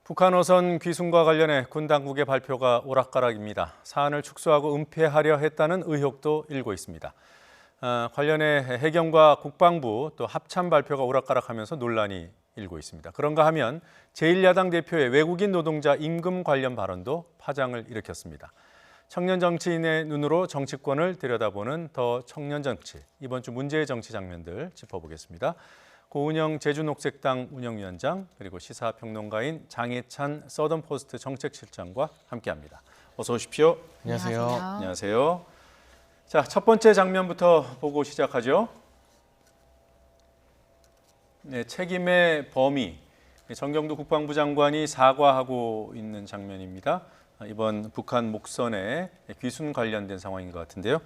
북한 어선 귀순과 관련해 군 당국의 발표가 오락가락입니다. 사안을 축소하고 은폐하려 했다는 의혹도 일고 있습니다. 관련해 해경과 국방부 또 합참 발표가 오락가락하면서 논란이 일고 있습니다. 그런가 하면 제1야당 대표의 외국인 노동자 임금 관련 발언도 파장을 일으켰습니다. 청년 정치인의 눈으로 정치권을 들여다보는 더 청년 정치, 이번 주 문제의 정치 장면들 짚어보겠습니다. 고은영 제주녹색당 운영위원장 그리고 시사평론가인 장혜찬 서던포스트 정책실장과 함께합니다. 어서 오십시오. 안녕하세요. 안녕하세요. 자, 첫 번째 장면부터 보고 시작하죠. 네, 책임의 범위, 정경두 국방부 장관이 사과하고 있는 장면입니다. 이번 북한 목선의 귀순 관련된 상황인 것 같은데요.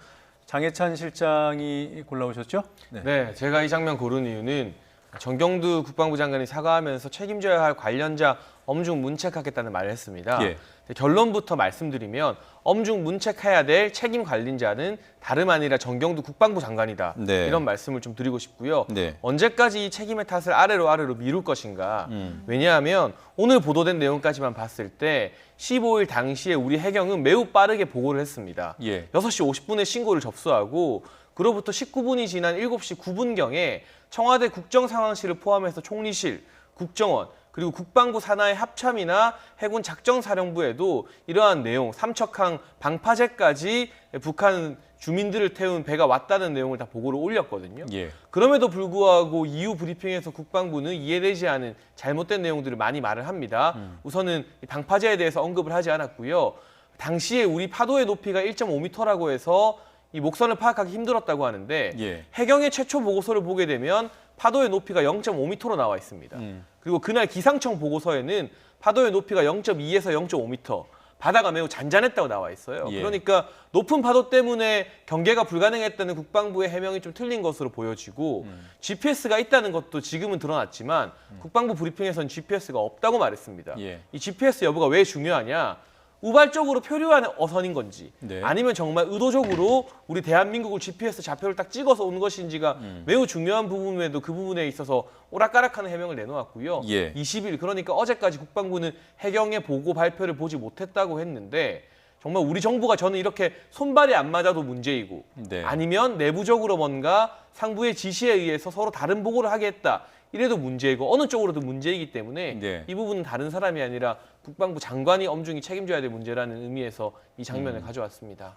장혜찬 실장이 골라오셨죠? 네, 제가 이 장면 고른 이유는 정경두 국방부 장관이 사과하면서 책임져야 할 관련자 엄중 문책하겠다는 말을 했습니다. 예. 결론부터 말씀드리면 엄중 문책해야 될 책임 관련자는 다름 아니라 정경두 국방부 장관이다. 네. 이런 말씀을 좀 드리고 싶고요. 네. 언제까지 이 책임의 탓을 아래로 미룰 것인가. 왜냐하면 오늘 보도된 내용까지만 봤을 때 15일 당시에 우리 해경은 매우 빠르게 보고를 했습니다. 예. 6시 50분에 신고를 접수하고 그로부터 19분이 지난 7시 9분경에 청와대 국정상황실을 포함해서 총리실, 국정원, 그리고 국방부 산하의 합참이나 해군 작전사령부에도 이러한 내용, 삼척항 방파제까지 북한 주민들을 태운 배가 왔다는 내용을 다 보고를 올렸거든요. 예. 그럼에도 불구하고 이후 브리핑에서 국방부는 이해되지 않은 잘못된 내용들을 많이 말을 합니다. 우선은 방파제에 대해서 언급을 하지 않았고요. 당시에 우리 파도의 높이가 1.5m라고 해서 이 목선을 파악하기 힘들었다고 하는데 예. 해경의 최초 보고서를 보게 되면 파도의 높이가 0.5m로 나와 있습니다. 그리고 그날 기상청 보고서에는 파도의 높이가 0.2에서 0.5m, 바다가 매우 잔잔했다고 나와 있어요. 예. 그러니까 높은 파도 때문에 경계가 불가능했다는 국방부의 해명이 좀 틀린 것으로 보여지고 GPS가 있다는 것도 지금은 드러났지만 국방부 브리핑에서는 GPS가 없다고 말했습니다. 예. 이 GPS 여부가 왜 중요하냐? 우발적으로 표류한 어선인 건지 네. 아니면 정말 의도적으로 우리 대한민국을 GPS 좌표를 딱 찍어서 온 것인지가 매우 중요한 부분에도 그 부분에 있어서 오락가락하는 해명을 내놓았고요. 예. 20일 그러니까 어제까지 국방부는 해경의 보고 발표를 보지 못했다고 했는데 정말 우리 정부가 저는 이렇게 손발이 안 맞아도 문제이고 네. 아니면 내부적으로 뭔가 상부의 지시에 의해서 서로 다른 보고를 하겠다. 이래도 문제이고 어느 쪽으로도 문제이기 때문에 네. 이 부분은 다른 사람이 아니라 국방부 장관이 엄중히 책임져야 될 문제라는 의미에서 이 장면을 가져왔습니다.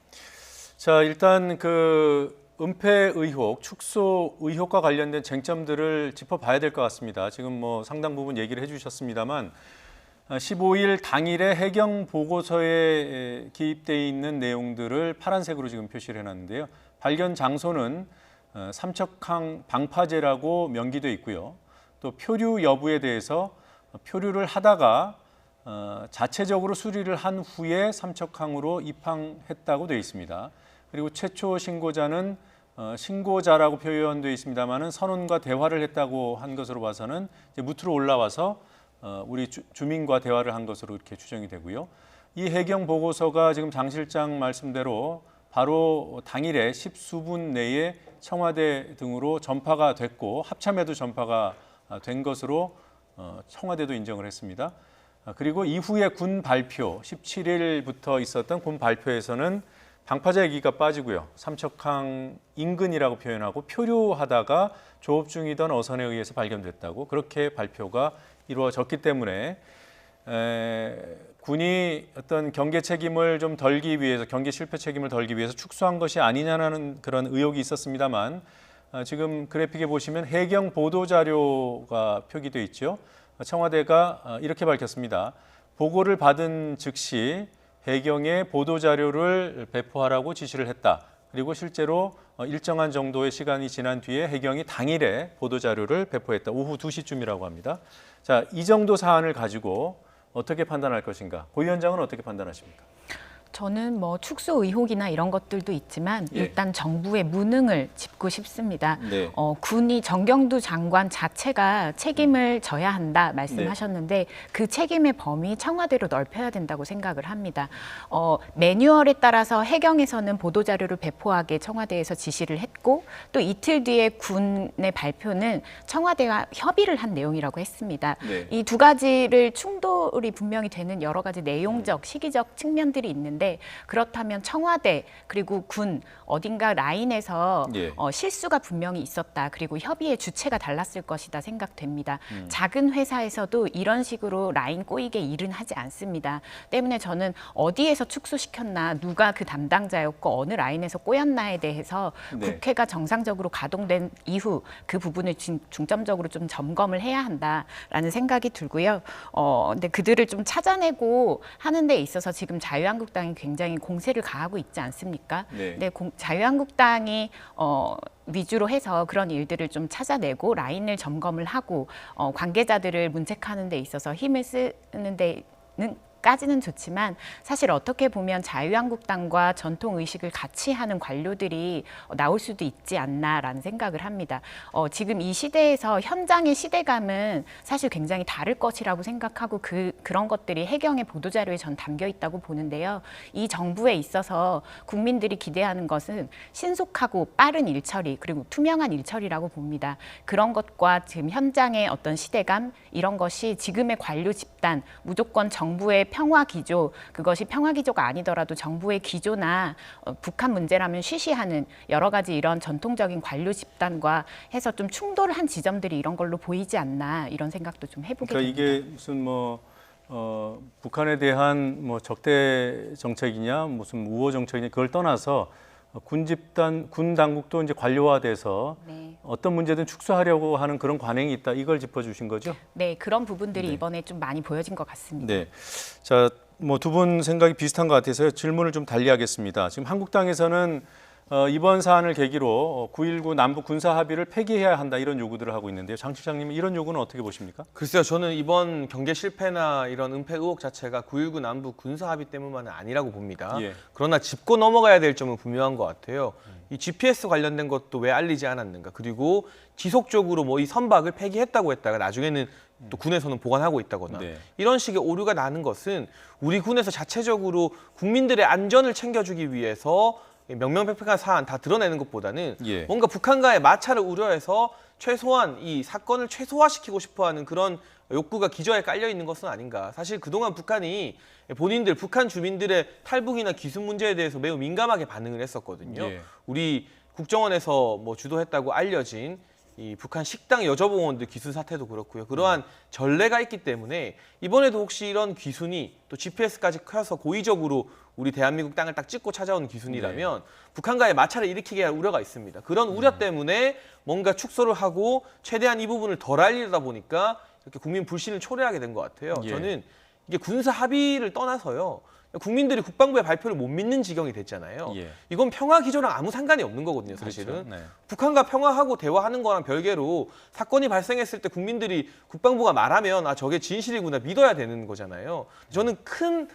자, 일단 그 은폐 의혹, 축소 의혹과 관련된 쟁점들을 짚어봐야 될 것 같습니다. 지금 뭐 상당 부분 얘기를 해주셨습니다만 15일 당일에 해경 보고서에 기입돼 있는 내용들을 파란색으로 지금 표시를 해놨는데요. 발견 장소는 삼척항 방파제라고 명기돼 있고요. 또 표류 여부에 대해서 표류를 하다가 자체적으로 수리를 한 후에 삼척항으로 입항했다고 되어 있습니다. 그리고 최초 신고자는 신고자라고 표현되어 있습니다만은 선원과 대화를 했다고 한 것으로 봐서는 이제 무트로 올라와서 우리 주민과 대화를 한 것으로 이렇게 추정이 되고요. 이 해경 보고서가 지금 장 실장 말씀대로 바로 당일에 십수분 내에 청와대 등으로 전파가 됐고 합참에도 전파가 된 것으로 청와대도 인정을 했습니다. 그리고 이후에 군 발표, 17일부터 있었던 군 발표에서는 방파제 얘기가 빠지고요. 삼척항 인근이라고 표현하고 표류하다가 조업 중이던 어선에 의해서 발견됐다고 그렇게 발표가 이루어졌기 때문에 군이 어떤 경계 책임을 좀 덜기 위해서 경계 실패 책임을 덜기 위해서 축소한 것이 아니냐는 그런 의혹이 있었습니다만 지금 그래픽에 보시면 해경 보도 자료가 표기되어 있죠. 청와대가 이렇게 밝혔습니다. 보고를 받은 즉시 해경에 보도 자료를 배포하라고 지시를 했다. 그리고 실제로 일정한 정도의 시간이 지난 뒤에 해경이 당일에 보도 자료를 배포했다. 오후 2시쯤이라고 합니다. 자, 이 정도 사안을 가지고 어떻게 판단할 것인가? 고 위원장은 어떻게 판단하십니까? 저는 뭐 축소 의혹이나 이런 것들도 있지만 예. 일단 정부의 무능을 짚고 싶습니다. 네. 군이 정경두 장관 자체가 책임을 져야 한다 말씀하셨는데 그 책임의 범위 청와대로 넓혀야 된다고 생각을 합니다. 매뉴얼에 따라서 해경에서는 보도자료를 배포하게 청와대에서 지시를 했고 또 이틀 뒤에 군의 발표는 청와대와 협의를 한 내용이라고 했습니다. 네. 이 두 가지를 충돌이 분명히 되는 여러 가지 내용적, 시기적 측면들이 있는데 그렇다면 청와대 그리고 군 어딘가 라인에서 예. 실수가 분명히 있었다. 그리고 협의의 주체가 달랐을 것이다 생각됩니다. 작은 회사에서도 이런 식으로 라인 꼬이게 일은 하지 않습니다. 때문에 저는 어디에서 축소시켰나, 누가 그 담당자였고 어느 라인에서 꼬였나에 대해서 네. 국회가 정상적으로 가동된 이후 그 부분을 중점적으로 좀 점검을 해야 한다라는 생각이 들고요. 근데 그들을 좀 찾아내고 하는 데 있어서 지금 자유한국당이 굉장히 공세를 가하고 있지 않습니까? 네. 근데 자유한국당이 위주로 해서 그런 일들을 좀 찾아내고 라인을 점검을 하고 관계자들을 문책하는 데 있어서 힘을 쓰는 데는 까지는 좋지만 사실 어떻게 보면 자유한국당과 전통의식을 같이 하는 관료들이 나올 수도 있지 않나라는 생각을 합니다. 지금 이 시대에서 현장의 시대감은 사실 굉장히 다를 것이라고 생각하고 그런 것들이 해경의 보도자료에 전 담겨 있다고 보는데요. 이 정부에 있어서 국민들이 기대하는 것은 신속하고 빠른 일처리 그리고 투명한 일처리라고 봅니다. 그런 것과 지금 현장의 어떤 시대감 이런 것이 지금의 관료 집단 무조건 정부의 평화 기조, 그것이 평화 기조가 아니더라도 정부의 기조나 북한 문제라면 쉬쉬하는 여러 가지 이런 전통적인 관료 집단과 해서 좀 충돌한 지점들이 이런 걸로 보이지 않나 이런 생각도 좀 해보게 그러니까 됩니다. 이게 무슨 북한에 대한 적대 정책이냐 무슨 우호 정책이냐 그걸 떠나서 군 집단, 군 당국도 이제 관료화돼서 네. 어떤 문제든 축소하려고 하는 그런 관행이 있다. 이걸 짚어주신 거죠? 네, 그런 부분들이 네. 이번에 좀 많이 보여진 것 같습니다. 네. 자, 두 분 생각이 비슷한 것 같아서요. 질문을 좀 달리하겠습니다. 지금 한국당에서는 이번 사안을 계기로 9.19 남북 군사 합의를 폐기해야 한다 이런 요구들을 하고 있는데요. 장 실장님은 이런 요구는 어떻게 보십니까? 글쎄요, 저는 이번 경제 실패나 이런 은폐 의혹 자체가 9.19 남북 군사 합의 때문만은 아니라고 봅니다. 예. 그러나 짚고 넘어가야 될 점은 분명한 것 같아요. 이 GPS 관련된 것도 왜 알리지 않았는가? 그리고 지속적으로 이 선박을 폐기했다고 했다가 나중에는 또 군에서는 보관하고 있다거나 네. 이런 식의 오류가 나는 것은 우리 군에서 자체적으로 국민들의 안전을 챙겨주기 위해서 명명백백한 사안 다 드러내는 것보다는 예. 뭔가 북한과의 마찰을 우려해서 최소한 이 사건을 최소화시키고 싶어하는 그런 욕구가 기저에 깔려 있는 것은 아닌가. 사실 그동안 북한이 북한 주민들의 탈북이나 기순 문제에 대해서 매우 민감하게 반응을 했었거든요. 예. 우리 국정원에서 주도했다고 알려진 이 북한 식당 여저공원들 기순 사태도 그렇고요. 그러한 전례가 있기 때문에 이번에도 혹시 이런 기순이 또 GPS까지 켜서 고의적으로 우리 대한민국 땅을 딱 찍고 찾아온 기순이라면 북한과의 마찰을 일으키게 할 우려가 있습니다. 그런 우려 때문에 뭔가 축소를 하고 최대한 이 부분을 덜 알리다 보니까 이렇게 국민 불신을 초래하게 된 것 같아요. 예. 저는 이게 군사 합의를 떠나서요. 국민들이 국방부의 발표를 못 믿는 지경이 됐잖아요. 예. 이건 평화 기조랑 아무 상관이 없는 거거든요, 사실은. 그렇죠. 네. 북한과 평화하고 대화하는 거랑 별개로 사건이 발생했을 때 국민들이 국방부가 말하면 저게 진실이구나 믿어야 되는 거잖아요. 저는 큰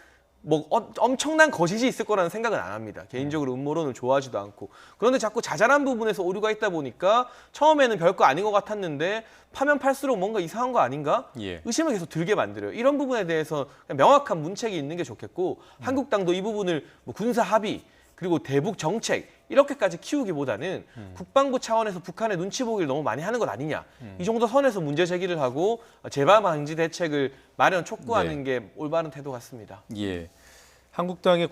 엄청난 거짓이 있을 거라는 생각은 안 합니다. 개인적으로 음모론을 좋아하지도 않고. 그런데 자꾸 자잘한 부분에서 오류가 있다 보니까 처음에는 별거 아닌 것 같았는데 파면 팔수록 뭔가 이상한 거 아닌가? 예. 의심을 계속 들게 만들어요. 이런 부분에 대해서 그냥 명확한 문책이 있는 게 좋겠고 한국당도 이 부분을 군사 합의 그리고 대북 정책 이렇게까지 키우기보다는 국방부 차원에서 북한의 눈치 보기를 너무 많이 하는 것 아니냐. 이 정도 선에서 문제 제기를 하고 재발 방지 대책을 마련 촉구하는 게 올바른 태도 같습니다. 예. 한국당의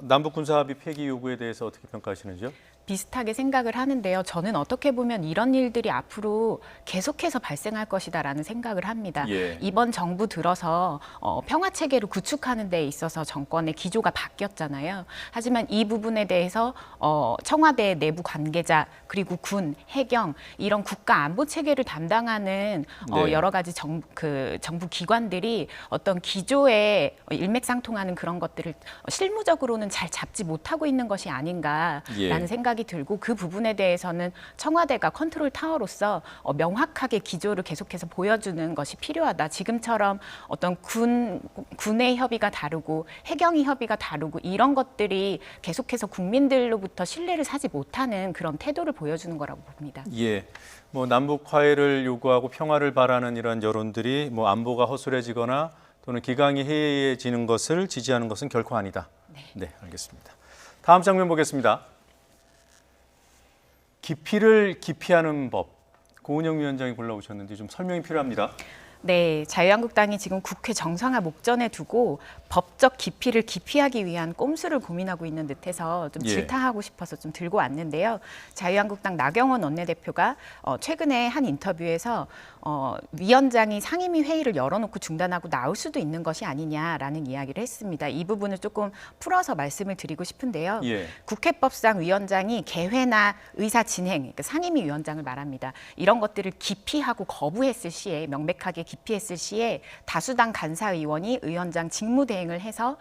남북 군사 합의 폐기 요구에 대해서 어떻게 평가하시는지요? 비슷하게 생각을 하는데요. 저는 어떻게 보면 이런 일들이 앞으로 계속해서 발생할 것이다라는 생각을 합니다. 예. 이번 정부 들어서 평화 체계를 구축하는 데 있어서 정권의 기조가 바뀌었잖아요. 하지만 이 부분에 대해서 청와대 내부 관계자 그리고 군, 해경 이런 국가 안보 체계를 담당하는 네. 여러 가지 정부 기관들이 어떤 기조에 일맥상통하는 그런 것들을 실무적으로는 잘 잡지 못하고 있는 것이 아닌가라는 예. 생각이 생각이 들고 그 부분에 대해서는 청와대가 컨트롤 타워로서 명확하게 기조를 계속해서 보여주는 것이 필요하다. 지금처럼 어떤 군의 협의가 다르고 해경의 협의가 다르고 이런 것들이 계속해서 국민들로부터 신뢰를 사지 못하는 그런 태도를 보여주는 거라고 봅니다. 예. 뭐 남북 화해를 요구하고 평화를 바라는 이런 여론들이 뭐 안보가 허술해지거나 또는 기강이 해이해지는 것을 지지하는 것은 결코 아니다. 네, 알겠습니다. 다음 장면 보겠습니다. 기피를 기피하는 법. 고은영 위원장이 골라오셨는데 좀 설명이 필요합니다. 네, 자유한국당이 지금 국회 정상화 목전에 두고 법적 기피를 기피하기 위한 꼼수를 고민하고 있는 듯해서 좀 예. 질타하고 싶어서 좀 들고 왔는데요. 자유한국당 나경원 원내대표가 최근에 한 인터뷰에서 위원장이 상임위 회의를 열어놓고 중단하고 나올 수도 있는 것이 아니냐라는 이야기를 했습니다. 이 부분을 조금 풀어서 말씀을 드리고 싶은데요. 예. 국회법상 위원장이 개회나 의사 진행, 그러니까 상임위 위원장을 말합니다. 이런 것들을 기피하고 거부했을 시에 명백하게 기피했을 시에 다수당 간사의원이 위원장 직무대행을 해서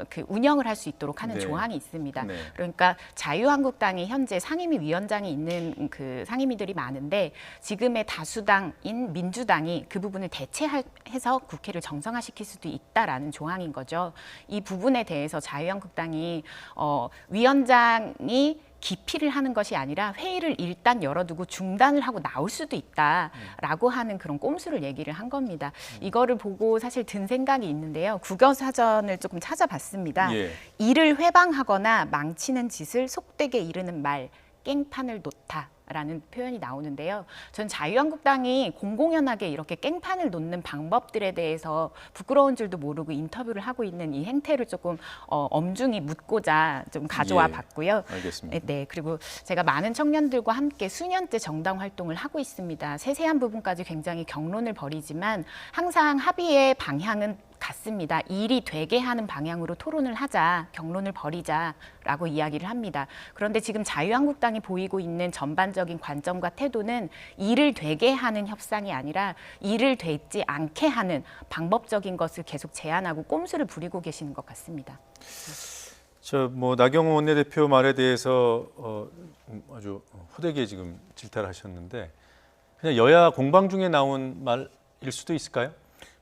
그 운영을 할 수 있도록 하는 네. 조항이 있습니다. 네. 그러니까 자유한국당이 현재 상임위 위원장이 있는 그 상임위들이 많은데 지금의 다수당인 민주당이 그 부분을 대체해서 국회를 정상화시킬 수도 있다라는 조항인 거죠. 이 부분에 대해서 자유한국당이 위원장이 기피를 하는 것이 아니라 회의를 일단 열어두고 중단을 하고 나올 수도 있다라고 하는 그런 꼼수를 얘기를 한 겁니다. 이거를 보고 사실 든 생각이 있는데요. 국어사전을 조금 찾아봤습니다. 예. 이를 회방하거나 망치는 짓을 속되게 이르는 말, 깽판을 놓다. 라는 표현이 나오는데요. 전 자유한국당이 공공연하게 이렇게 깽판을 놓는 방법들에 대해서 부끄러운 줄도 모르고 인터뷰를 하고 있는 이 행태를 조금 엄중히 묻고자 좀 가져와 예, 봤고요. 알겠습니다. 네, 그리고 제가 많은 청년들과 함께 수년째 정당 활동을 하고 있습니다. 세세한 부분까지 굉장히 격론을 벌이지만 항상 합의의 방향은 같습니다. 일이 되게 하는 방향으로 토론을 하자, 격론을 벌이자라고 이야기를 합니다. 그런데 지금 자유한국당이 보이고 있는 전반적인 관점과 태도는 일을 되게 하는 협상이 아니라 일을 되지 않게 하는 방법적인 것을 계속 제안하고 꼼수를 부리고 계시는 것 같습니다. 뭐 나경원 원내대표 말에 대해서 아주 호되게 지금 질타를 하셨는데 그냥 여야 공방 중에 나온 말일 수도 있을까요?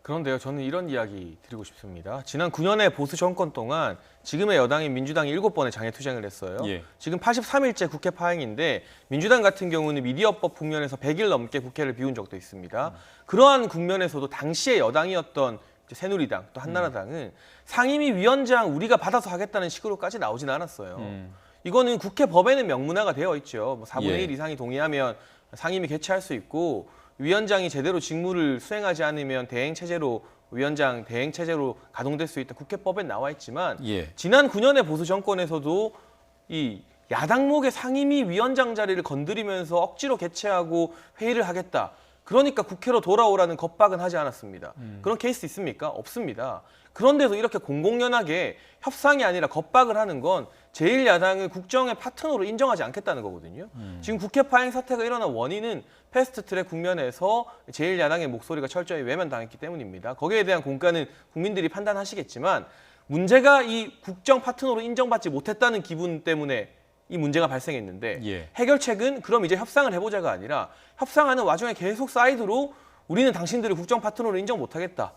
그런데요, 저는 이런 이야기 드리고 싶습니다. 지난 9년의 보수 정권 동안 지금의 여당인 민주당이 7번의 장애투쟁을 했어요. 예. 지금 83일째 국회 파행인데 민주당 같은 경우는 미디어법 국면에서 100일 넘게 국회를 비운 적도 있습니다. 그러한 국면에서도 당시의 여당이었던 새누리당 또 한나라당은 상임위 위원장 우리가 받아서 하겠다는 식으로까지 나오진 않았어요. 이거는 국회 법에는 명문화가 되어 있죠. 뭐 4분의 예. 1 이상이 동의하면 상임위 개최할 수 있고 위원장이 제대로 직무를 수행하지 않으면 위원장 대행 체제로 가동될 수 있다. 국회법에 나와 있지만 예. 지난 9년의 보수 정권에서도 이 야당목의 상임위 위원장 자리를 건드리면서 억지로 개최하고 회의를 하겠다. 그러니까 국회로 돌아오라는 겁박은 하지 않았습니다. 그런 케이스 있습니까? 없습니다. 그런데도 이렇게 공공연하게 협상이 아니라 겁박을 하는 건 제1야당을 국정의 파트너로 인정하지 않겠다는 거거든요. 지금 국회 파행 사태가 일어난 원인은 패스트트랙 국면에서 제1야당의 목소리가 철저히 외면당했기 때문입니다. 거기에 대한 공과는 국민들이 판단하시겠지만 문제가 이 국정 파트너로 인정받지 못했다는 기분 때문에 이 문제가 발생했는데 예. 해결책은 그럼 이제 협상을 해보자가 아니라 협상하는 와중에 계속 사이드로 우리는 당신들을 국정 파트너로 인정 못하겠다.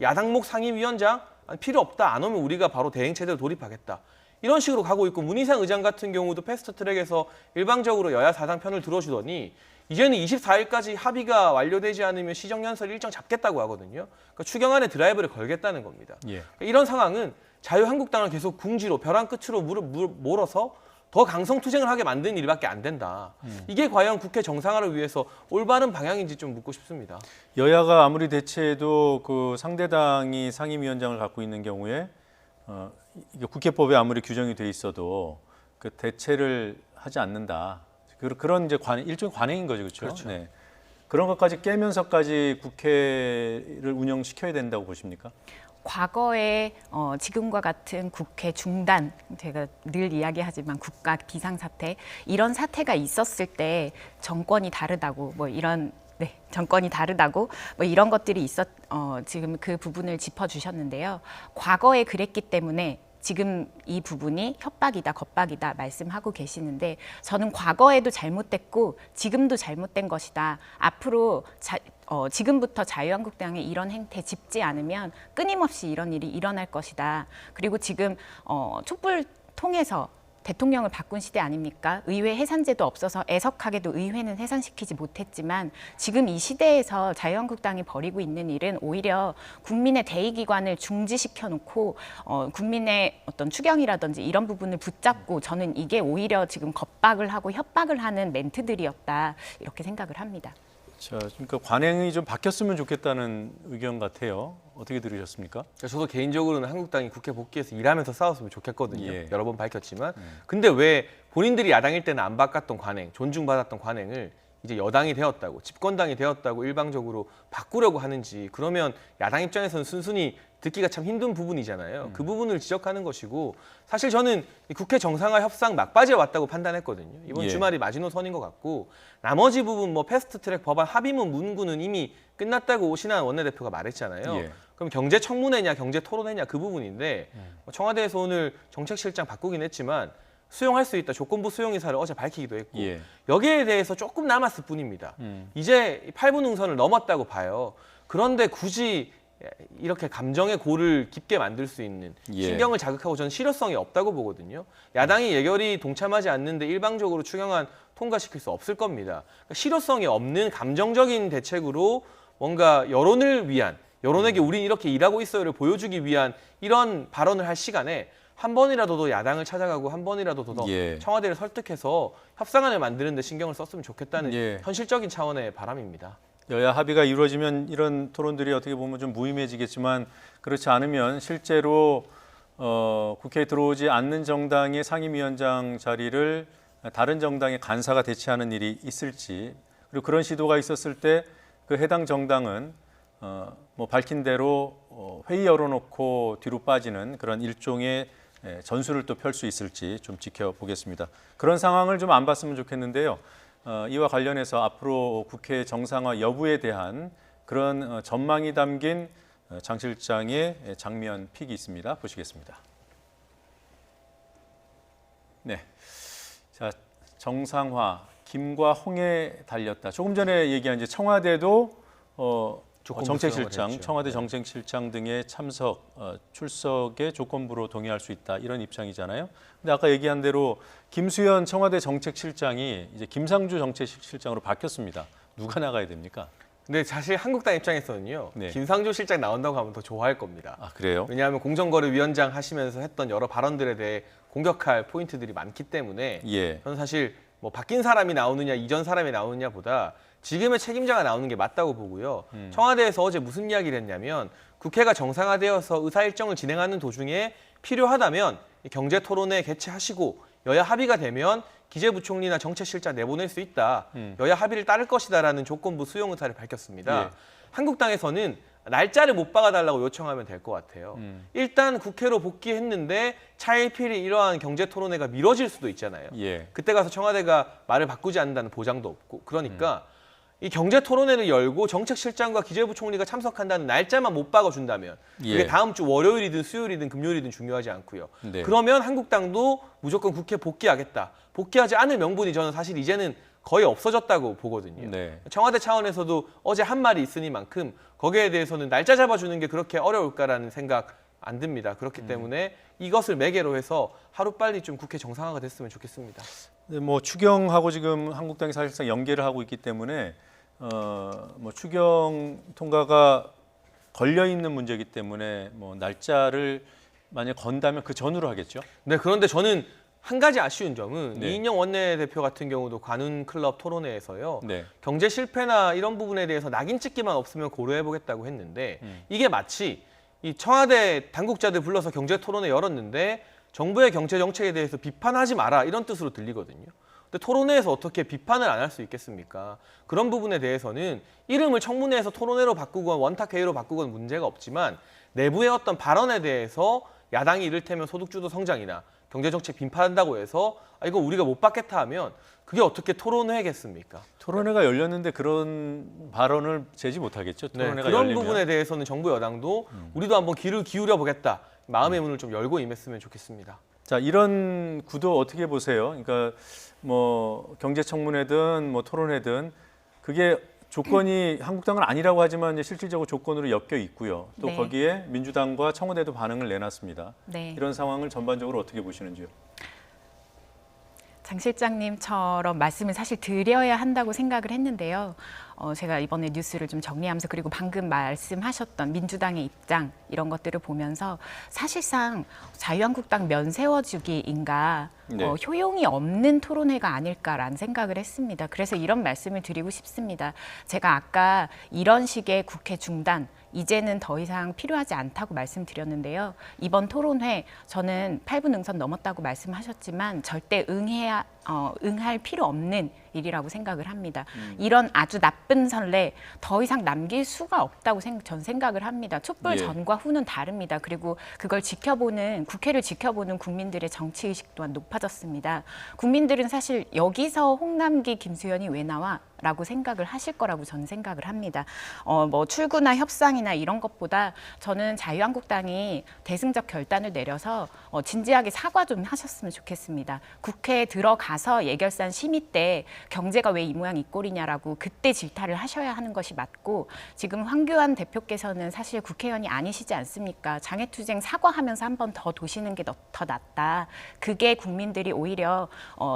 야당목 상임위원장 필요 없다. 안 오면 우리가 바로 대행 체제로 돌입하겠다. 이런 식으로 가고 있고 문희상 의장 같은 경우도 패스트트랙에서 일방적으로 여야 사당 편을 들어주더니 이제는 24일까지 합의가 완료되지 않으면 시정연설 일정 잡겠다고 하거든요. 그러니까 추경안에 드라이브를 걸겠다는 겁니다. 예. 이런 상황은 자유한국당을 계속 궁지로 벼랑 끝으로 몰아서 더 강성투쟁을 하게 만드는 일밖에 안 된다. 이게 과연 국회 정상화를 위해서 올바른 방향인지 좀 묻고 싶습니다. 여야가 아무리 대체해도 그 상대당이 상임위원장을 갖고 있는 경우에 이게 국회법에 아무리 규정이 돼 있어도 그 대체를 하지 않는다. 그런 이제 일종의 관행인 거죠, 그렇죠? 그렇죠. 네. 그런 것까지 깨면서까지 국회를 운영시켜야 된다고 보십니까? 과거에 지금과 같은 국회 중단, 제가 늘 이야기하지만 국가 비상사태, 이런 사태가 있었을 때 정권이 다르다고 정권이 다르다고 이런 것들이 지금 그 부분을 짚어주셨는데요. 과거에 그랬기 때문에 지금 이 부분이 협박이다, 겁박이다 말씀하고 계시는데 저는 과거에도 잘못됐고 지금도 잘못된 것이다. 앞으로 지금부터 자유한국당의 이런 행태 짚지 않으면 끊임없이 이런 일이 일어날 것이다. 그리고 지금 촛불 통해서 대통령을 바꾼 시대 아닙니까? 의회 해산제도 없어서 애석하게도 의회는 해산시키지 못했지만 지금 이 시대에서 자유한국당이 벌이고 있는 일은 오히려 국민의 대의기관을 중지시켜 놓고 국민의 어떤 추경이라든지 이런 부분을 붙잡고 저는 이게 오히려 지금 겁박을 하고 협박을 하는 멘트들이었다 이렇게 생각을 합니다. 자, 그러니까 관행이 좀 바뀌었으면 좋겠다는 의견 같아요. 어떻게 들으셨습니까? 저도 개인적으로는 한국당이 국회 복귀해서 일하면서 싸웠으면 좋겠거든요. 예. 여러 번 밝혔지만. 근데 왜 본인들이 야당일 때는 안 바꿨던 관행, 존중받았던 관행을 이제 여당이 되었다고, 집권당이 되었다고 일방적으로 바꾸려고 하는지, 그러면 야당 입장에서는 순순히 듣기가 참 힘든 부분이잖아요. 그 부분을 지적하는 것이고, 사실 저는 이 국회 정상화 협상 막바지에 왔다고 판단했거든요. 이번 예. 주말이 마지노선인 것 같고, 나머지 부분 뭐 패스트트랙 법안 합의문 문구는 이미 끝났다고 오신환 원내대표가 말했잖아요. 예. 그럼 경제 청문회냐 경제 토론회냐 그 부분인데 청와대에서 오늘 정책실장 바꾸긴 했지만 수용할 수 있다 조건부 수용 의사를 어제 밝히기도 했고 예. 여기에 대해서 조금 남았을 뿐입니다. 이제 8분 응선을 넘었다고 봐요. 그런데 굳이 이렇게 감정의 골을 깊게 만들 수 있는 예. 신경을 자극하고 저는 실효성이 없다고 보거든요. 야당이 예결위 동참하지 않는데 일방적으로 추경안 통과시킬 수 없을 겁니다. 그러니까 실효성이 없는 감정적인 대책으로 뭔가 여론을 위한 여론에게 우린 이렇게 일하고 있어요를 보여주기 위한 이런 발언을 할 시간에 한 번이라도 더 야당을 찾아가고 한 번이라도 더 예. 청와대를 설득해서 협상안을 만드는 데 신경을 썼으면 좋겠다는 예. 현실적인 차원의 바람입니다. 여야 합의가 이루어지면 이런 토론들이 어떻게 보면 좀 무의미해지겠지만 그렇지 않으면 실제로 국회에 들어오지 않는 정당의 상임위원장 자리를 다른 정당의 간사가 대체하는 일이 있을지 그리고 그런 시도가 있었을 때 그 해당 정당은 뭐 밝힌 대로 회의 열어놓고 뒤로 빠지는 그런 일종의 전술을 또 펼 수 있을지 좀 지켜보겠습니다. 그런 상황을 좀 안 봤으면 좋겠는데요. 이와 관련해서 앞으로 국회 정상화 여부에 대한 그런 전망이 담긴 장 실장의 장면 픽이 있습니다. 보시겠습니다. 네, 자 정상화 김과 홍에 달렸다. 조금 전에 얘기한 이제 청와대도 정책실장, 했죠. 청와대 정책실장 등의 참석, 출석의 조건부로 동의할 수 있다 이런 입장이잖아요. 근데 아까 얘기한 대로 김수현 청와대 정책실장이 이제 김상조 정책실장으로 바뀌었습니다. 누가 나가야 됩니까? 근데 사실 한국당 입장에서는요. 네. 김상조 실장 나온다고 하면 더 좋아할 겁니다. 아 그래요? 왜냐하면 공정거래위원장 하시면서 했던 여러 발언들에 대해 공격할 포인트들이 많기 때문에 예. 저는 사실 뭐 바뀐 사람이 나오느냐 이전 사람이 나오느냐보다 지금의 책임자가 나오는 게 맞다고 보고요. 청와대에서 어제 무슨 이야기를 했냐면 국회가 정상화되어서 의사 일정을 진행하는 도중에 필요하다면 경제토론회 개최하시고 여야 합의가 되면 기재부총리나 정책실장 내보낼 수 있다. 여야 합의를 따를 것이다라는 조건부 수용 의사를 밝혔습니다. 예. 한국당에서는 날짜를 못 박아달라고 요청하면 될 것 같아요. 일단 국회로 복귀했는데 차일피일 이러한 경제토론회가 미뤄질 수도 있잖아요. 예. 그때 가서 청와대가 말을 바꾸지 않는다는 보장도 없고 그러니까 이 경제토론회를 열고 정책실장과 기재부총리가 참석한다는 날짜만 못 박아준다면 예. 그게 다음 주 월요일이든 수요일이든 금요일이든 중요하지 않고요. 네. 그러면 한국당도 무조건 국회 복귀하겠다. 복귀하지 않을 명분이 저는 사실 이제는 거의 없어졌다고 보거든요. 네. 청와대 차원에서도 어제 한 말이 있으니만큼 거기에 대해서는 날짜 잡아주는 게 그렇게 어려울까라는 생각 안 듭니다. 그렇기 때문에 이것을 매개로 해서 하루빨리 좀 국회 정상화가 됐으면 좋겠습니다. 네, 뭐 추경하고 지금 한국당이 사실상 연계를 하고 있기 때문에 뭐 추경 통과가 걸려 있는 문제이기 때문에 뭐 날짜를 만약 건다면 그 전후로 하겠죠. 네, 그런데 저는 한 가지 아쉬운 점은 네. 이인영 원내대표 같은 경우도 관훈 클럽 토론회에서요. 네. 경제 실패나 이런 부분에 대해서 낙인 찍기만 없으면 고려해보겠다고 했는데 이게 마치 이 청와대 당국자들 불러서 경제 토론회 열었는데 정부의 경제 정책에 대해서 비판하지 마라 이런 뜻으로 들리거든요. 근데 토론회에서 어떻게 비판을 안 할 수 있겠습니까? 그런 부분에 대해서는 이름을 청문회에서 토론회로 바꾸건 원탁회의로 바꾸건 문제가 없지만 내부의 어떤 발언에 대해서 야당이 이를테면 소득주도 성장이나 경제정책 비판한다고 해서 이거 우리가 못 받겠다 하면 그게 어떻게 토론회겠습니까? 토론회가 열렸는데 그런 발언을 제지 못하겠죠. 네, 토론회가 그런 열리면. 부분에 대해서는 정부 여당도 우리도 한번 귀를 기울여 보겠다. 마음의 문을 좀 열고 임했으면 좋겠습니다. 자, 이런 구도 어떻게 보세요? 그러니까 뭐 경제청문회든 뭐 토론회든 그게 조건이 한국당은 아니라고 하지만 이제 실질적으로 조건으로 엮여 있고요. 또 네. 거기에 민주당과 청와대도 반응을 내놨습니다. 네. 이런 상황을 전반적으로 어떻게 보시는지요? 장 실장님처럼 말씀을 사실 드려야 한다고 생각을 했는데요. 제가 이번에 뉴스를 좀 정리하면서 그리고 방금 말씀하셨던 민주당의 입장 이런 것들을 보면서 사실상 자유한국당 면 세워주기인가 네. 효용이 없는 토론회가 아닐까라는 생각을 했습니다. 그래서 이런 말씀을 드리고 싶습니다. 제가 아까 이런 식의 국회 중단 이제는 더 이상 필요하지 않다고 말씀드렸는데요. 이번 토론회 저는 8분 응선 넘었다고 말씀하셨지만 절대 응할 필요 없는 일이라고 생각을 합니다. 이런 아주 나쁜 선례 더 이상 남길 수가 없다고 전 생각을 합니다. 촛불 예. 전과 후는 다릅니다. 그리고 그걸 지켜보는 국회를 지켜보는 국민들의 정치 의식 또한 높아졌습니다. 국민들은 사실 여기서 홍남기, 김수현이 왜 나와? 라고 생각을 하실 거라고 저는 생각을 합니다. 뭐 출구나 협상이나 이런 것보다 저는 자유한국당이 대승적 결단을 내려서 진지하게 사과 좀 하셨으면 좋겠습니다. 국회에 들어가서 예결산 심의 때 경제가 왜 이 모양 이 꼴이냐라고 그때 질타를 하셔야 하는 것이 맞고 지금 황교안 대표께서는 사실 국회의원이 아니시지 않습니까? 장애투쟁 사과하면서 한 번 더 도시는 게 더 낫다. 그게 국민들이 오히려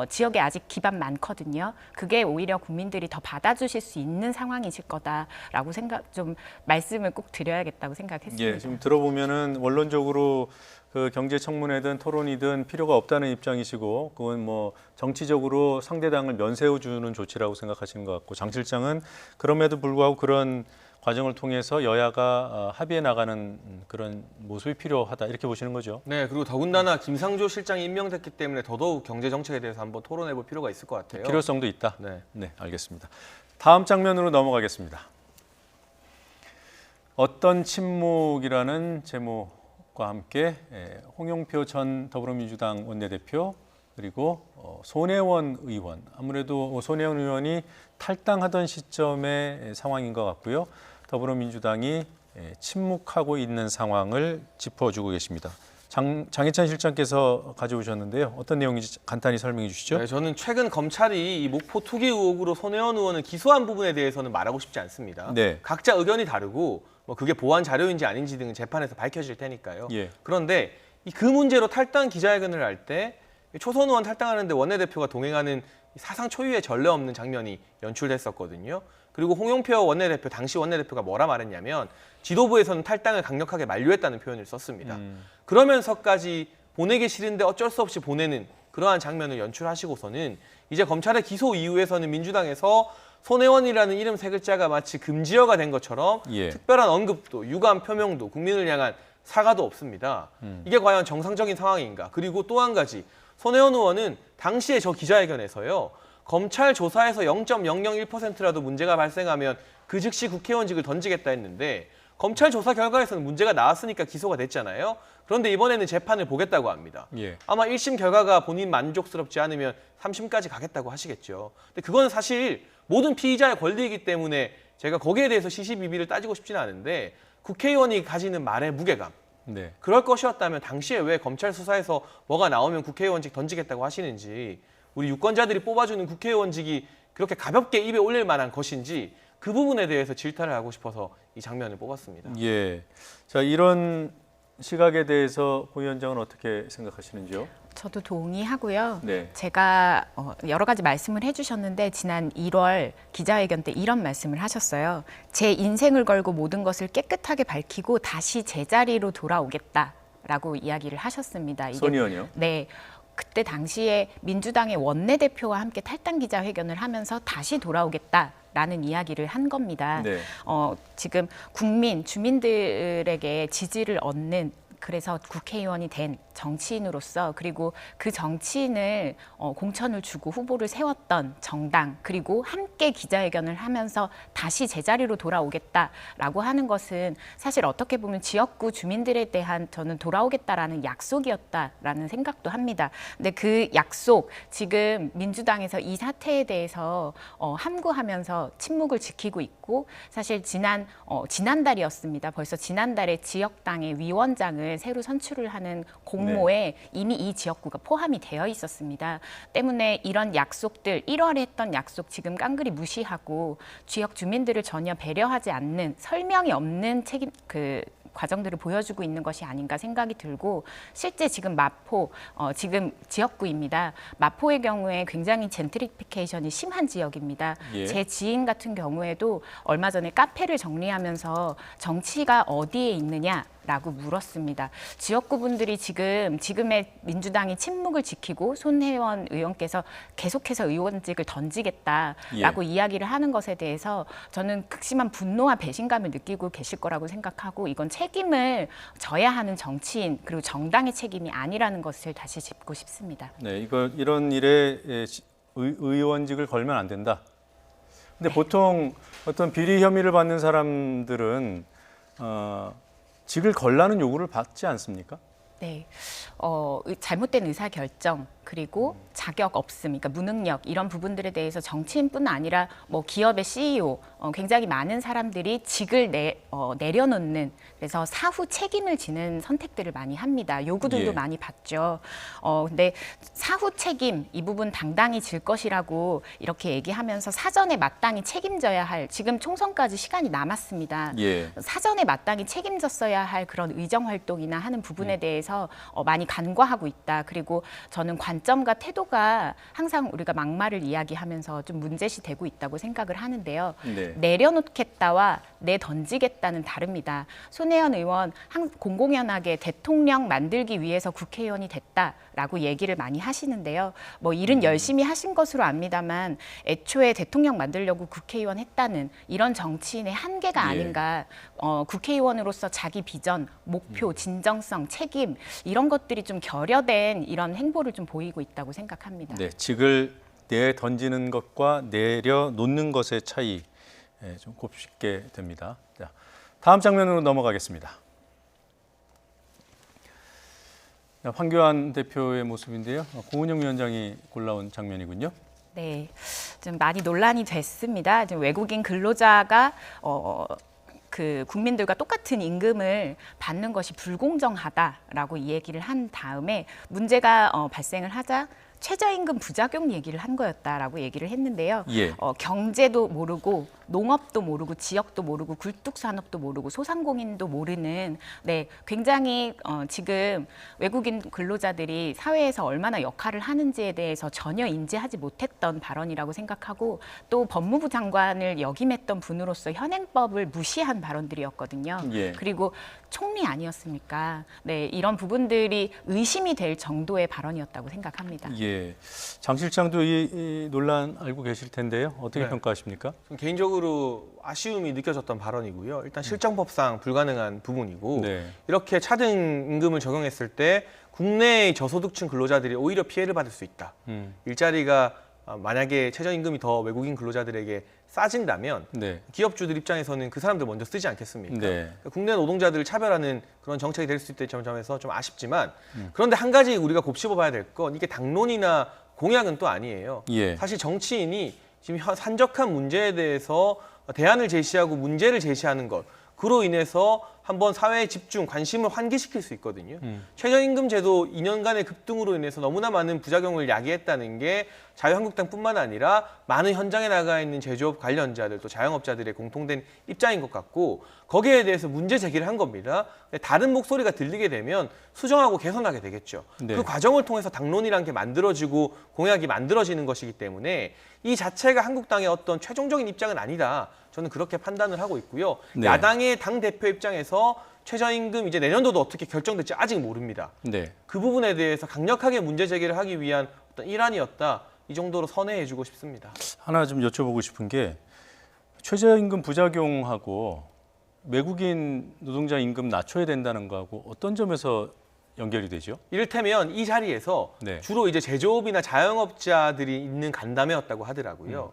지역에 아직 기반 많거든요. 그게 오히려 국민들이 더 받아주실 수 있는 상황이실 거다라고 좀 말씀을 꼭 드려야겠다고 생각했습니다. 예, 지금 들어보면은 원론적으로 그 경제청문회든 토론이든 필요가 없다는 입장이시고 그건 뭐 정치적으로 상대당을 면세워주는 조치라고 생각하시는 것 같고 장 실장은 그럼에도 불구하고 그런 과정을 통해서 여야가 합의해 나가는 그런 모습이 필요하다 이렇게 보시는 거죠. 네, 그리고 더군다나 김상조 실장이 임명됐기 때문에 더더욱 경제 정책에 대해서 한번 토론해 볼 필요가 있을 것 같아요. 필요성도 있다. 네. 네, 알겠습니다. 다음 장면으로 넘어가겠습니다. 어떤 침묵이라는 제목과 함께 홍영표 전 더불어민주당 원내대표 그리고 손혜원 의원, 아무래도 손혜원 의원이 탈당하던 시점의 상황인 것 같고요. 더불어민주당이 침묵하고 있는 상황을 짚어주고 계십니다. 장해찬 실장께서 가져오셨는데요. 어떤 내용인지 간단히 설명해 주시죠. 네, 저는 최근 검찰이 이 목포 투기 의혹으로 손혜원 의원을 기소한 부분에 대해서는 말하고 싶지 않습니다. 네. 각자 의견이 다르고 뭐 그게 보완 자료인지 아닌지 등은 재판에서 밝혀질 테니까요. 예. 그런데 그 문제로 탈당 기자회견을 할 때 초선 의원 탈당하는데 원내대표가 동행하는 사상 초유의 전례 없는 장면이 연출됐었거든요. 그리고 홍영표 원내대표, 당시 원내대표가 뭐라 말했냐면 지도부에서는 탈당을 강력하게 만류했다는 표현을 썼습니다. 그러면서까지 보내기 싫은데 어쩔 수 없이 보내는 그러한 장면을 연출하시고서는 이제 검찰의 기소 이후에서는 민주당에서 손혜원이라는 이름 세 글자가 마치 금지어가 된 것처럼 예. 특별한 언급도, 유감 표명도, 국민을 향한 사과도 없습니다. 이게 과연 정상적인 상황인가? 그리고 또 한 가지, 손혜원 의원은 당시에 저 기자회견에서요. 검찰 조사에서 0.001%라도 문제가 발생하면 그 즉시 국회의원직을 던지겠다 했는데 검찰 조사 결과에서는 문제가 나왔으니까 기소가 됐잖아요. 그런데 이번에는 재판을 보겠다고 합니다. 예. 아마 1심 결과가 본인 만족스럽지 않으면 3심까지 가겠다고 하시겠죠. 근데 그건 사실 모든 피의자의 권리이기 때문에 제가 거기에 대해서 시시비비를 따지고 싶지는 않은데 국회의원이 가지는 말의 무게감. 네. 그럴 것이었다면 당시에 왜 검찰 수사에서 뭐가 나오면 국회의원직 던지겠다고 하시는지 우리 유권자들이 뽑아주는 국회의원직이 그렇게 가볍게 입에 올릴 만한 것인지 그 부분에 대해서 질타를 하고 싶어서 이 장면을 뽑았습니다. 예. 자, 이런 시각에 대해서 고 위원장은 어떻게 생각하시는지요? 저도 동의하고요. 네. 제가 여러 가지 말씀을 해주셨는데 지난 1월 기자회견 때 이런 말씀을 하셨어요. 제 인생을 걸고 모든 것을 깨끗하게 밝히고 다시 제자리로 돌아오겠다라고 이야기를 하셨습니다. 이게 손 의원이요? 네. 그때 당시에 민주당의 원내대표와 함께 탈당 기자회견을 하면서 다시 돌아오겠다라는 이야기를 한 겁니다. 네. 지금 주민들에게 지지를 얻는 그래서 국회의원이 된 정치인으로서 그리고 그 정치인을 공천을 주고 후보를 세웠던 정당 그리고 함께 기자회견을 하면서 다시 제자리로 돌아오겠다라고 하는 것은 사실 어떻게 보면 지역구 주민들에 대한 저는 돌아오겠다라는 약속이었다라는 생각도 합니다. 근데 그 약속 지금 민주당에서 이 사태에 대해서 함구하면서 침묵을 지키고 있고 사실 지난달이었습니다. 벌써 지난달에 지역당의 위원장을 직원을 새로 선출을 하는 공모에 이미 이 지역구가 포함이 되어 있었습니다. 때문에 이런 약속들 1월에 했던 약속 지금 깡그리 무시하고 지역 주민들을 전혀 배려하지 않는 설명이 없는 책임 과정들을 보여주고 있는 것이 아닌가 생각이 들고 실제 지금 마포 지금 지역구입니다. 마포의 경우에 굉장히 젠트리피케이션이 심한 지역입니다. 예. 제 지인 같은 경우에도 얼마 전에 카페를 정리하면서 정치가 어디에 있느냐라고 물었습니다. 지역구분들이 지금의 민주당이 침묵을 지키고 손혜원 의원께서 계속해서 의원직을 던지겠다라고 이야기를 하는 것에 대해서 저는 극심한 분노와 배신감을 느끼고 계실 거라고 생각하고 이건 책임을 져야 하는 정치인 그리고 정당의 책임이 아니라는 것을 다시 짚고 싶습니다. 네, 이런 일에 의원직을 걸면 안 된다. 근데 보통 어떤 비리 혐의를 받는 사람들은 직을 걸라는 요구를 받지 않습니까? 네, 잘못된 의사 결정 그리고 자격 없음, 그러니까 무능력 이런 부분들에 대해서 정치인뿐 아니라 뭐 기업의 CEO 굉장히 많은 사람들이 직을 내려놓는 그래서 사후 책임을 지는 선택들을 많이 합니다. 요구들도 예. 많이 받죠. 근데 사후 책임 이 부분 당당히 질 것이라고 이렇게 얘기하면서 사전에 마땅히 책임져야 할 지금 총선까지 시간이 남았습니다. 예. 사전에 마땅히 책임졌어야 할 그런 의정 활동이나 하는 부분에 대해서 많이 간과하고 있다. 그리고 저는 관점과 태도가 항상 우리가 막말을 이야기하면서 좀 문제시되고 있다고 생각을 하는데요. 네. 내려놓겠다와 내던지겠다는 다릅니다. 손혜원 의원 공공연하게 대통령 만들기 위해서 국회의원이 됐다라고 얘기를 많이 하시는데요. 뭐 일은 열심히 하신 것으로 압니다만 애초에 대통령 만들려고 국회의원 했다는 이런 정치인의 한계가 예. 아닌가. 국회의원으로서 자기 비전, 목표, 진정성, 책임 이런 것들이 좀 결여된 이런 행보를 좀 보이고 있다고 생각합니다. 네, 직을 내 던지는 것과 내려놓는 것의 차이 좀 곱씹게 됩니다. 자, 다음 장면으로 넘어가겠습니다. 자, 황교안 대표의 모습인데요. 고은영 위원장이 골라온 장면이군요. 네, 좀 많이 논란이 됐습니다. 지금 외국인 근로자가 국민들과 똑같은 임금을 받는 것이 불공정하다라고 이 얘기를 한 다음에 문제가 발생을 하자 최저임금 부작용 얘기를 한 거였다라고 얘기를 했는데요. 예. 경제도 모르고 농업도 모르고 지역도 모르고 굴뚝산업도 모르고 소상공인도 모르는 굉장히 지금 외국인 근로자들이 사회에서 얼마나 역할을 하는지에 대해서 전혀 인지하지 못했던 발언이라고 생각하고 또 법무부 장관을 역임했던 분으로서 현행법을 무시한 발언들이었거든요. 예. 그리고 총리 아니었습니까? 네, 이런 부분들이 의심이 될 정도의 발언이었다고 생각합니다. 예, 장 실장도 이 논란 알고 계실 텐데요. 어떻게 네. 평가하십니까? 개인적으로 아쉬움이 느껴졌던 발언이고요. 일단 실정법상 불가능한 부분이고 네. 이렇게 차등 임금을 적용했을 때 국내의 저소득층 근로자들이 오히려 피해를 받을 수 있다. 일자리가 만약에 최저임금이 더 외국인 근로자들에게 싸진다면 네. 기업주들 입장에서는 그 사람들 먼저 쓰지 않겠습니까? 네. 국내 노동자들을 차별하는 그런 정책이 될 수 있다는 점에서 좀 아쉽지만 그런데 한 가지 우리가 곱씹어봐야 될 건 이게 당론이나 공약은 또 아니에요. 예. 사실 정치인이 지금 산적한 문제에 대해서 대안을 제시하고 문제를 제시하는 것 그로 인해서 한번 사회의 집중, 관심을 환기시킬 수 있거든요. 최저임금 제도 2년간의 급등으로 인해서 너무나 많은 부작용을 야기했다는 게 자유한국당뿐만 아니라 많은 현장에 나가 있는 제조업 관련자들 또 자영업자들의 공통된 입장인 것 같고 거기에 대해서 문제 제기를 한 겁니다. 다른 목소리가 들리게 되면 수정하고 개선하게 되겠죠. 네. 그 과정을 통해서 당론이란 게 만들어지고 공약이 만들어지는 것이기 때문에 이 자체가 한국당의 어떤 최종적인 입장은 아니다. 저는 그렇게 판단을 하고 있고요. 네. 야당의 당대표 입장에서 최저임금 이제 내년도도 어떻게 결정될지 아직 모릅니다. 네. 그 부분에 대해서 강력하게 문제 제기를 하기 위한 어떤 일환이었다. 이 정도로 선회해주고 싶습니다. 하나 좀 여쭤보고 싶은 게 최저임금 부작용하고 외국인 노동자 임금 낮춰야 된다는 거하고 어떤 점에서 연결이 되죠? 이를테면 이 자리에서 네. 주로 이제 제조업이나 자영업자들이 있는 간담회였다고 하더라고요.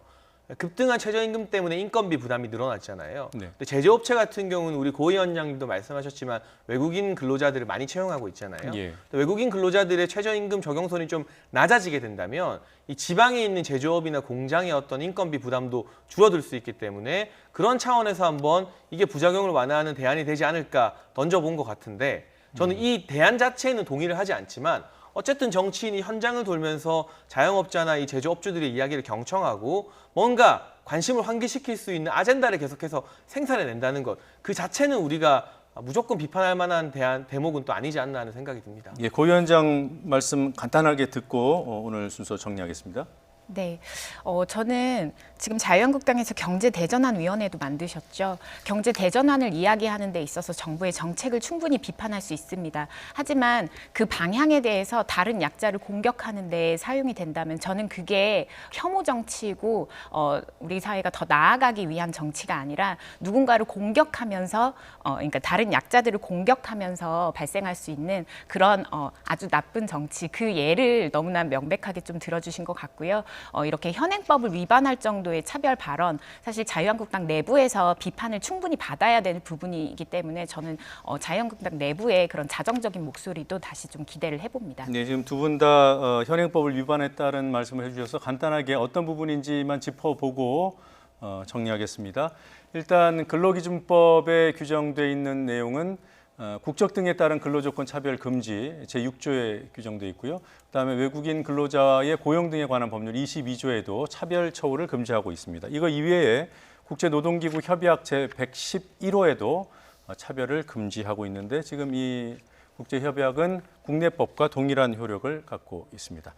급등한 최저임금 때문에 인건비 부담이 늘어났잖아요. 네. 근데 제조업체 같은 경우는 우리 고 위원장님도 말씀하셨지만 외국인 근로자들을 많이 채용하고 있잖아요. 예. 외국인 근로자들의 최저임금 적용선이 좀 낮아지게 된다면 이 지방에 있는 제조업이나 공장의 어떤 인건비 부담도 줄어들 수 있기 때문에 그런 차원에서 한번 이게 부작용을 완화하는 대안이 되지 않을까 던져본 것 같은데 저는 이 대안 자체에는 동의를 하지 않지만 어쨌든 정치인이 현장을 돌면서 자영업자나 이 제조업주들의 이야기를 경청하고 뭔가 관심을 환기시킬 수 있는 아젠다를 계속해서 생산해낸다는 것, 그 자체는 우리가 무조건 비판할 만한 대목은 또 아니지 않나 하는 생각이 듭니다. 예, 고 위원장 말씀 간단하게 듣고 오늘 순서 정리하겠습니다. 네, 저는 지금 자유한국당에서 경제대전환위원회도 만드셨죠. 경제대전환을 이야기하는 데 있어서 정부의 정책을 충분히 비판할 수 있습니다. 하지만 그 방향에 대해서 다른 약자를 공격하는 데 사용이 된다면 저는 그게 혐오 정치이고 우리 사회가 더 나아가기 위한 정치가 아니라 누군가를 공격하면서 그러니까 다른 약자들을 공격하면서 발생할 수 있는 그런 아주 나쁜 정치, 그 예를 너무나 명백하게 좀 들어주신 것 같고요. 이렇게 현행법을 위반할 정도의 차별 발언, 사실 자유한국당 내부에서 비판을 충분히 받아야 되는 부분이기 때문에 저는 자유한국당 내부의 그런 자정적인 목소리도 다시 좀 기대를 해봅니다. 네, 지금 두 분 다 현행법을 위반했다는 말씀을 해주셔서 간단하게 어떤 부분인지만 짚어보고 정리하겠습니다. 일단 근로기준법에 규정돼 있는 내용은 국적 등에 따른 근로조건 차별 금지 제6조에 규정돼 있고요. 그다음에 외국인 근로자의 고용 등에 관한 법률 22조에도 차별 처우를 금지하고 있습니다. 이거 이외에 국제노동기구 협약 제111호에도 차별을 금지하고 있는데 지금 이 국제협약은 국내법과 동일한 효력을 갖고 있습니다.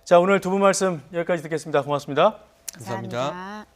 자, 오늘 두 분 말씀 여기까지 듣겠습니다. 고맙습니다. 감사합니다.